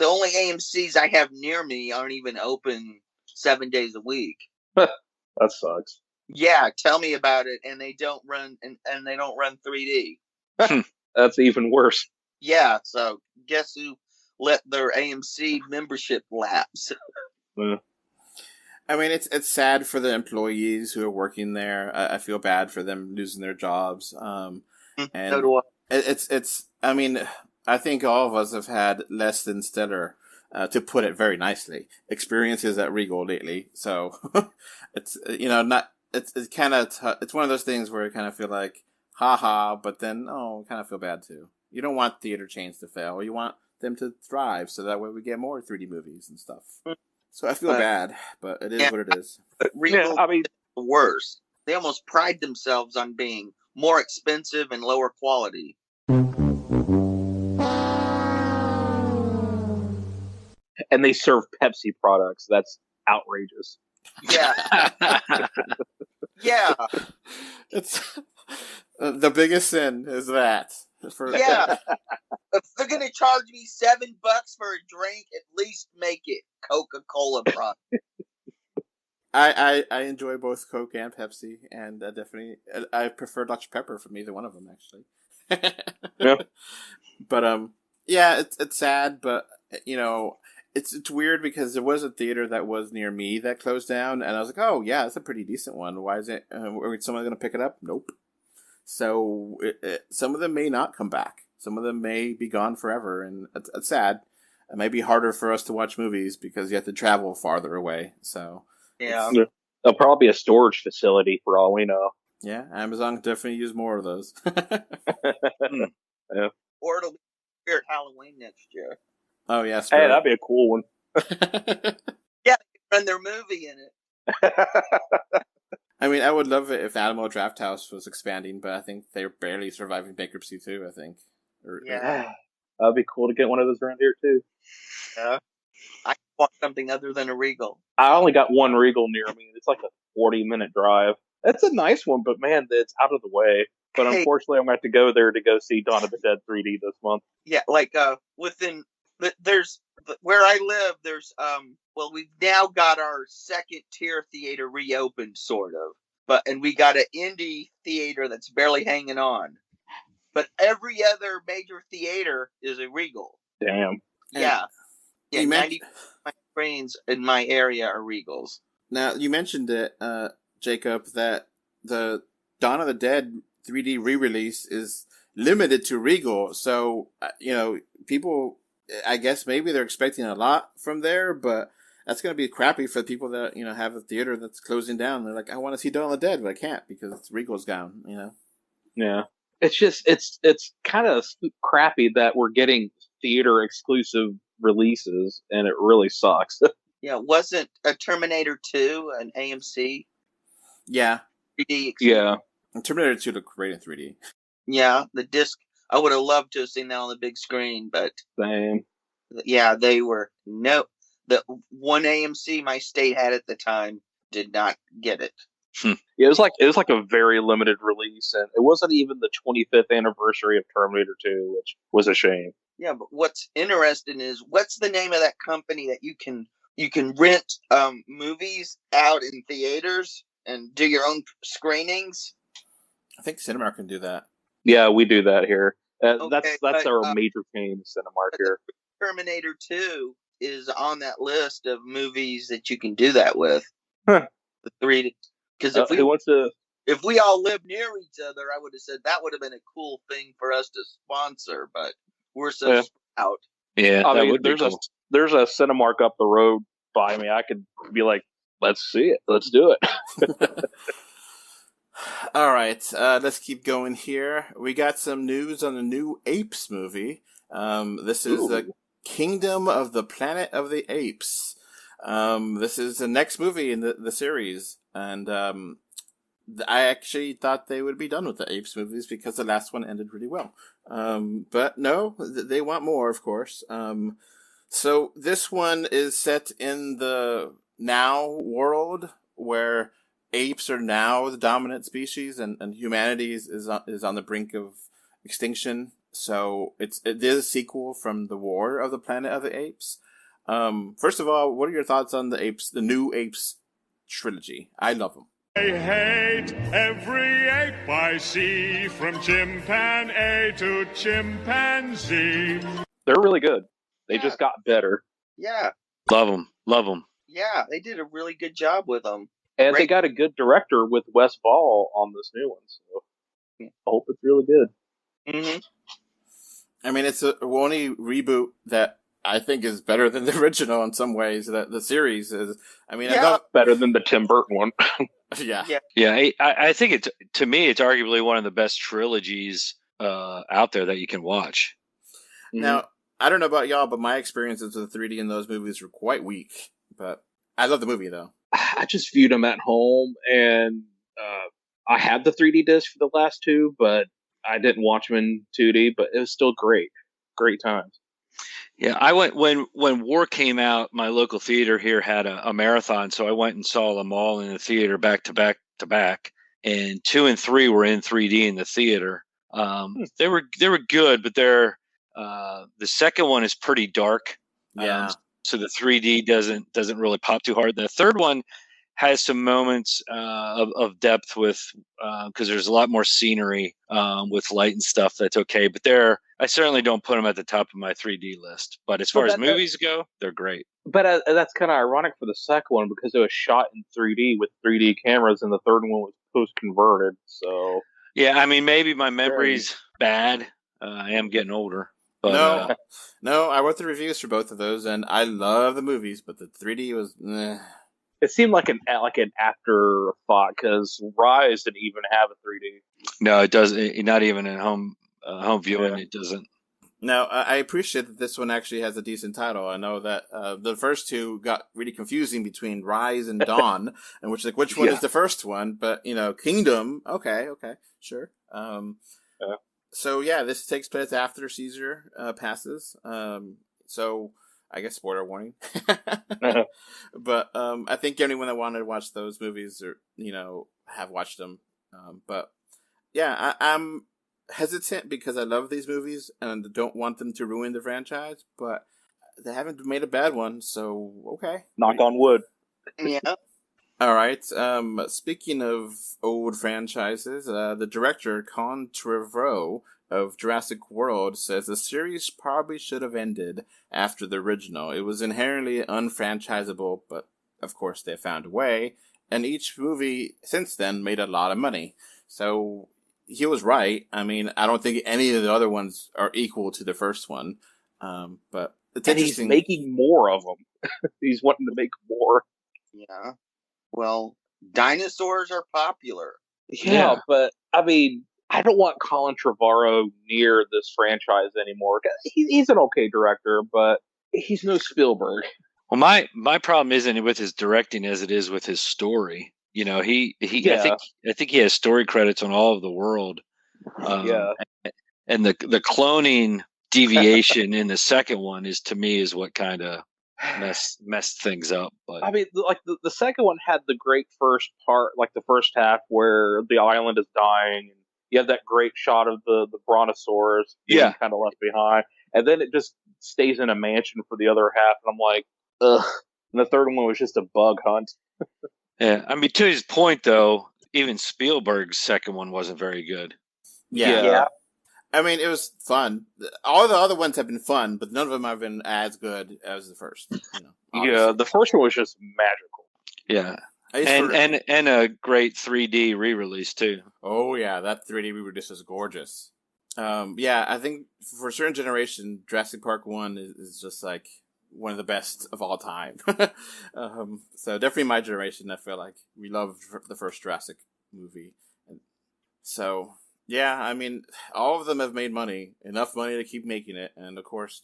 only AMCs I have near me aren't even open 7 days a week. That sucks. Yeah, tell me about it. And they don't run and they don't run 3D. That's even worse. Yeah, so guess who let their AMC membership lapse? I mean, it's sad for the employees who are working there. I feel bad for them losing their jobs. And so do I. It's. I mean, I think all of us have had less than stellar, to put it very nicely, experiences at Regal lately. So it's not. It's kind of it's one of those things where you kind of feel like haha, but then kind of feel bad too. You don't want theater chains to fail. You want them to thrive, so that way we get more 3D movies and stuff. So I feel bad, but it is what it is. But Regal, the worst. They almost pride themselves on being more expensive and lower quality. And they serve Pepsi products. That's outrageous. Yeah. Yeah. It's the biggest sin is that. Yeah. If they're gonna charge me $7 for a drink, at least make it Coca-Cola product. I enjoy both Coke and Pepsi, and definitely I prefer Dr. Pepper from either one of them actually. Yeah. But yeah, it's sad, but it's weird because there was a theater that was near me that closed down, and I was like, oh yeah, it's a pretty decent one. Why is it? Are someone going to pick it up? Nope. So some of them may not come back. Some of them may be gone forever, and it's sad. It might be harder for us to watch movies because you have to travel farther away. So yeah, there'll probably be a storage facility for all we know. Yeah, Amazon could definitely use more of those. Yeah. Or it'll be Spirit Halloween next year. Oh yeah, Spirit. Hey, that'd be a cool one. Yeah, they can run their movie in it. I mean, I would love it if Alamo Drafthouse was expanding, but I think they're barely surviving bankruptcy too. I think. Yeah, that'd be cool to get one of those around here too. Yeah, I want something other than a Regal. I only got one Regal near me. It's like a 40-minute drive. It's a nice one, but man, it's out of the way. But unfortunately, I'm going to have to go there to go see Dawn of the Dead 3D this month. Yeah, like there's where I live. There's we've now got our second tier theater reopened, sort of, and we got an indie theater that's barely hanging on. But every other major theater is a Regal. Damn. Yeah. 90% of my screens in my area are Regals. Now, you mentioned it, Jacob, that the Dawn of the Dead 3D re-release is limited to Regal. So, people, I guess maybe they're expecting a lot from there, but that's going to be crappy for the people that, have a theater that's closing down. They're like, I want to see Dawn of the Dead, but I can't because Regal's gone, Yeah. It's just, it's kind of crappy that we're getting theater exclusive releases, and it really sucks. Yeah, wasn't a Terminator 2 an AMC Yeah. 3D experience? Yeah. And Terminator 2 looked great in 3D. Yeah, the disc. I would have loved to have seen that on the big screen, but Same. yeah, they were the one AMC my state had at the time did not get it. Yeah, it was like a very limited release, and it wasn't even the 25th anniversary of Terminator 2, which was a shame. Yeah, but what's interesting is what's the name of that company that you can rent movies out in theaters and do your own screenings? I think Cinemark can do that. Yeah, we do that here. Okay, that's but, our major chain, Cinemark here. Terminator 2 is on that list of movies that you can do that with. Huh. The 3D. Because if we all lived near each other, I would have said that would have been a cool thing for us to sponsor, but we're so spread out. Yeah, I mean, would be cool. there's a Cinemark up the road by me. I could be like, let's see it. Let's do it. All right, let's keep going here. We got some news on the new Apes movie. This is the Kingdom of the Planet of the Apes. This is the next movie in the series, and I actually thought they would be done with the Apes movies because the last one ended really well. But no, they want more, of course. So this one is set in the now world where apes are now the dominant species, and humanity is on the brink of extinction. So it is a sequel from the War of the Planet of the Apes. First of all, what are your thoughts on the new Apes trilogy? I love them. I hate every ape I see, from chimpanzee to chimpanzee. They're really good. They just got better. Yeah. Love them. Yeah, they did a really good job with them. And they got a good director with Wes Ball on this new one, so I hope it's really good. Mm-hmm. I mean, it's a only reboot that I think is better than the original in some ways. That the series is. I mean, I love better than the Tim Burton one. Yeah. I think to me, it's arguably one of the best trilogies out there that you can watch. Now, I don't know about y'all, but my experiences with 3D in those movies were quite weak. But I love the movie, though. I just viewed them at home, and I had the 3D disc for the last two, but I didn't watch them in 2D, but it was still great. Great times. Yeah, I went when War came out. My local theater here had a marathon, so I went and saw them all in the theater back to back. And 2 and 3 were in 3D in the theater. They were good, but the second one is pretty dark. Yeah. So the 3D doesn't really pop too hard. The third one has some moments of depth with because there's a lot more scenery with light and stuff. That's okay, but I certainly don't put them at the top of my 3D list. But as far as movies go, they're great. But that's kind of ironic for the second one because it was shot in 3D with 3D cameras, and the third one was post-converted. So yeah, I mean, maybe my memory's bad. I am getting older. But, no, I wrote the reviews for both of those, and I love the movies, but the 3D was. It seemed like an afterthought because Rise didn't even have a 3D. No, it doesn't. Not even in home viewing, It doesn't. Now, I appreciate that this one actually has a decent title. I know that the first two got really confusing between Rise and Dawn, and which one is the first one? But Kingdom. Okay, sure. So yeah, this takes place after Caesar passes. So I guess spoiler warning. But I think anyone that wanted to watch those movies or have watched them. But yeah, I'm hesitant because I love these movies and don't want them to ruin the franchise, but they haven't made a bad one, so okay. Knock on wood. Yeah. All right. Speaking of old franchises, the director Con Trevorrow of Jurassic World says the series probably should have ended after the original. It was inherently unfranchisable, but of course they found a way, and each movie since then made a lot of money. So he was right. I mean, I don't think any of the other ones are equal to the first one, but it's interesting. He's making more of them. He's wanting to make more. Yeah. Well, dinosaurs are popular. Yeah, but I mean, I don't want Colin Trevorrow near this franchise anymore. He's an okay director, but he's no Spielberg. Well, my problem isn't with his directing as it is with his story. I think he has story credits on all of the world. And the cloning deviation in the second one is what kind of messed things up. But I mean, like the second one had the great first part, like the first half where the island is dying, and you have that great shot of the brontosaurus being kind of left behind, and then it just stays in a mansion for the other half, and I'm like, ugh. And the third one was just a bug hunt. Yeah, I mean, to his point though, even Spielberg's second one wasn't very good. Yeah. I mean, it was fun. All the other ones have been fun, but none of them have been as good as the first. The first one was just magical. Yeah, and a great 3D re-release too. Oh yeah, that 3D re-release is gorgeous. I think for a certain generation, Jurassic Park 1 is just like one of the best of all time. So definitely my generation, I feel like we loved the first Jurassic movie. And so, yeah, I mean, all of them have made enough money to keep making it. And of course,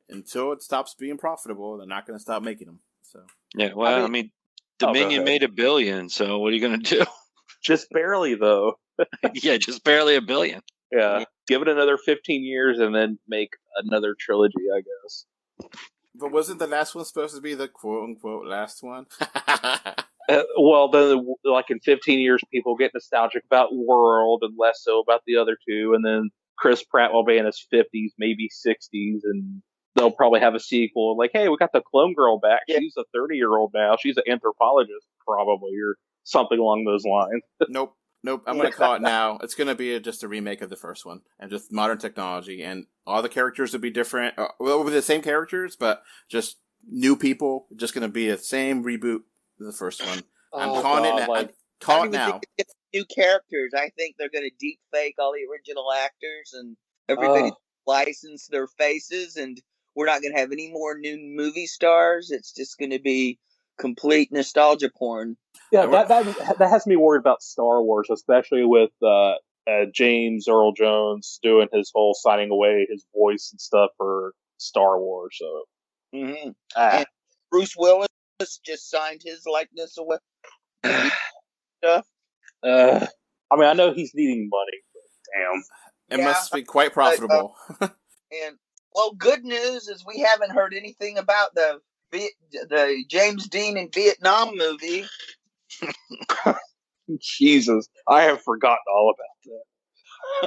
until it stops being profitable, they're not going to stop making them. So, yeah, well, I mean Dominion made $1 billion, so what are you going to do? Just barely, though. Yeah, just barely $1 billion. Yeah, give it another 15 years and then make another trilogy, I guess. But wasn't the last one supposed to be the quote-unquote last one? Well, then, like in 15 years, people get nostalgic about World and less so about the other two, and then Chris Pratt will be in his 50s, maybe 60s, and they'll probably have a sequel. Like, hey, we got the clone girl back. Yeah. She's a 30-year-old now. She's an anthropologist, probably, or something along those lines. Nope. I'm going to call it now. It's going to be just a remake of the first one, and just modern technology, and all the characters will be different. Will be the same characters, but just new people. Just going to be the same reboot of the first one. I'm calling it now. Call it now. It's new characters. I think they're going to deep fake all the original actors, and everybody license their faces, and we're not going to have any more new movie stars. It's just going to be complete nostalgia porn. Yeah, that has me worried about Star Wars, especially with James Earl Jones doing his whole signing away his voice and stuff for Star Wars. So, and Bruce Willis just signed his likeness away. Stuff. I mean, I know he's needing money, but damn, it must be quite profitable. And good news is we haven't heard anything about the James Dean in Vietnam movie. Jesus, I have forgotten all about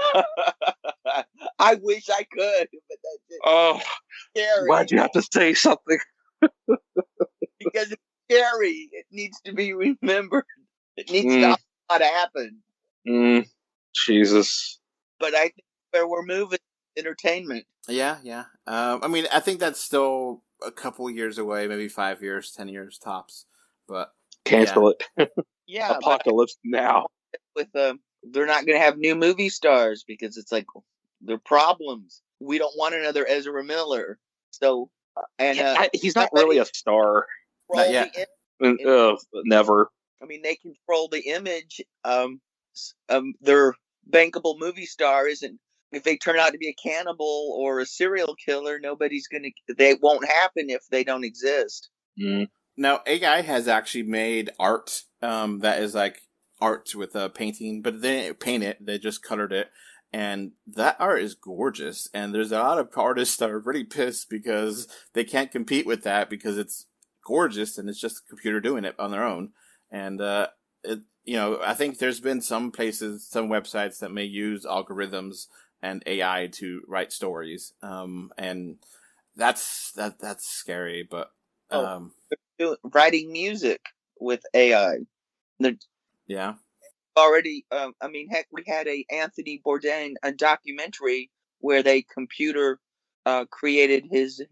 that. I wish I could, but that's scary. Why'd you have to say something? Because it's scary. It needs to be remembered. It needs not to happen. Jesus. But I think where we're moving, entertainment. Yeah. I mean, I think that's still a couple years away, maybe 5 years, 10 years tops. But cancel it. Yeah, apocalypse now. With they're not going to have new movie stars because it's like they're problems. We don't want another Ezra Miller. So he's not really a star. Not yet. Never. I mean, they control the image. Their bankable movie star isn't. If they turn out to be a cannibal or a serial killer, they won't happen if they don't exist. Now, AI has actually made art that is like art with a painting, but they didn't paint it, they just colored it. And that art is gorgeous. And there's a lot of artists that are really pissed because they can't compete with that because it's gorgeous and it's just a computer doing it on their own. And, I think there's been some places, some websites that may use algorithms and AI to write stories. And that's scary, but, writing music with AI. Yeah. Already, heck, we had a Anthony Bourdain, a documentary where they computer created his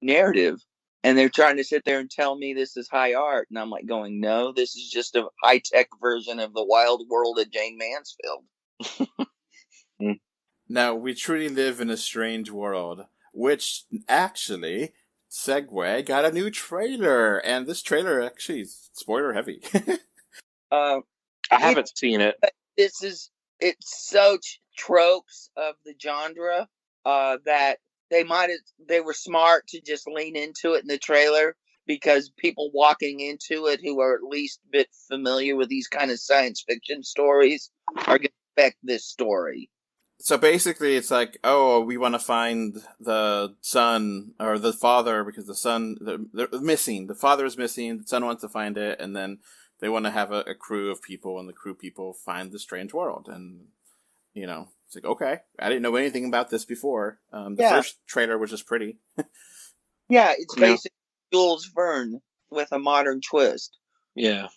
narrative, and they're trying to sit there and tell me this is high art, and I'm like going, no, this is just a high-tech version of the wild world of Jane Mansfield. Now, we truly live in a strange world, which actually, segue, got a new trailer, and this trailer actually is spoiler heavy. I haven't seen it. It's so tropes of the genre that they were smart to just lean into it in the trailer, because people walking into it who are at least a bit familiar with these kind of science fiction stories are going to expect this story. So basically, it's like, oh, we want to find the son or the father because the son they're missing. The father is missing. The son wants to find it, and then they want to have a crew of people, and the crew people find the strange world. And it's like, okay, I didn't know anything about this before. The first trailer was just pretty. Yeah, it's basically Jules Verne with a modern twist. Yeah.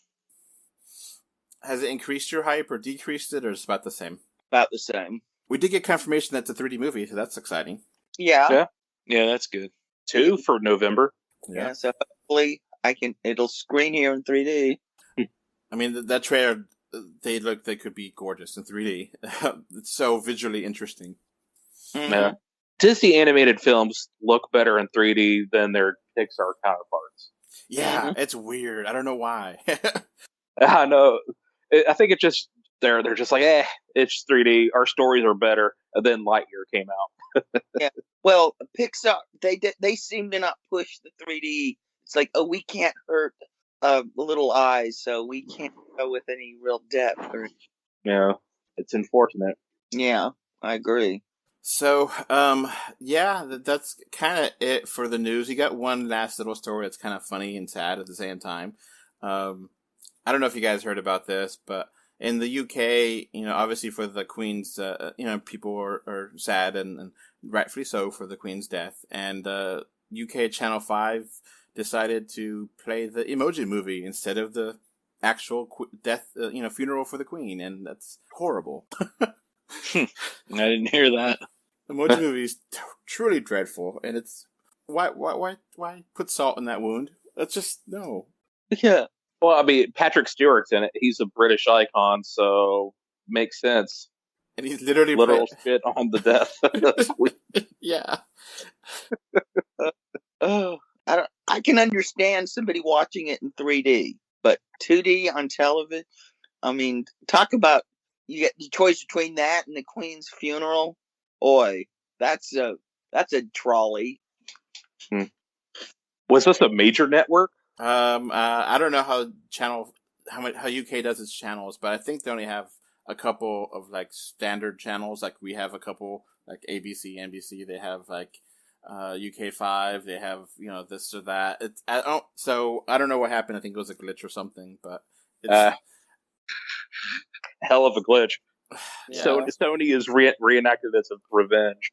Has it increased your hype or decreased it, or is it about the same? About the same. We did get confirmation that's a 3D movie, so that's exciting. Yeah. Yeah, that's good. 2 for November. Yeah, so hopefully it'll screen here in 3D. I mean, that trailer, they could be gorgeous in 3D. It's so visually interesting. Mm-hmm. Yeah. Disney animated films look better in 3D than their Pixar counterparts. Yeah, It's weird. I don't know why. I know. I think it's just they're just like, it's 3D. Our stories are better. And then Lightyear came out. Yeah. Well, Pixar, they seem to not push the 3D. It's like, we can't hurt little eyes, so we can't go with any real depth. Yeah, it's unfortunate. Yeah, I agree. So, that's kind of it for the news. You got one last little story that's kind of funny and sad at the same time. I don't know if you guys heard about this, but in the UK, obviously for the Queen's, people are sad and rightfully so for the Queen's death. And UK Channel 5 decided to play the Emoji Movie instead of the actual death, funeral for the Queen. And that's horrible. I didn't hear that. Emoji Movie is truly dreadful. And it's, why put salt in that wound? That's just, no. Yeah. Well, I mean, Patrick Stewart's in it. He's a British icon, so makes sense. And he's literally literal shit on the death. Yeah. I can understand somebody watching it in 3D, but 2D on television. I mean, talk about you get the choice between that and the Queen's funeral. Boy, that's a trolley. Was this a major network? I don't know how UK does its channels, but I think they only have a couple of like standard channels. Like we have a couple like ABC, NBC. They have like UK 5. They have this or that. So I don't know what happened. I think it was a glitch or something. But it's hell of a glitch. Yeah. So Sony is reenacted this of revenge.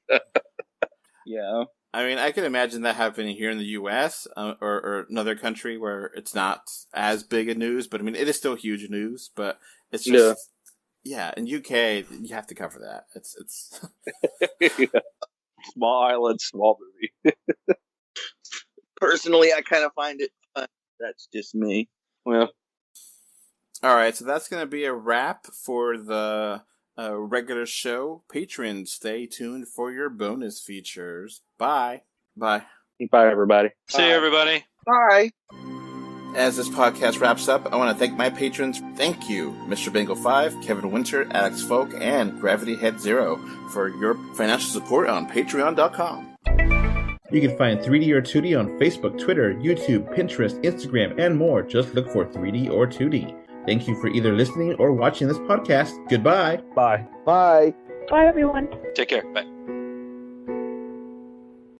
Yeah. I mean, I can imagine that happening here in the U.S. Or another country where it's not as big a news, but I mean, it is still huge news. But it's just, in UK, you have to cover that. It's Small island, small movie. Personally, I kind of find it fun. That's just me. Well, all right. So that's going to be a wrap for the regular show. Patrons, stay tuned for your bonus features. Bye. Bye, everybody. See you, everybody. Bye. As this podcast wraps up, I want to thank my patrons. Thank you, Mr. Bingo 5, Kevin Winter, Alex Folk, and Gravity Head Zero for your financial support on Patreon.com. You can find 3D or 2D on Facebook, Twitter, YouTube, Pinterest, Instagram, and more. Just look for 3D or 2D. Thank you for either listening or watching this podcast. Goodbye. Bye. Bye. Bye, everyone. Take care. Bye.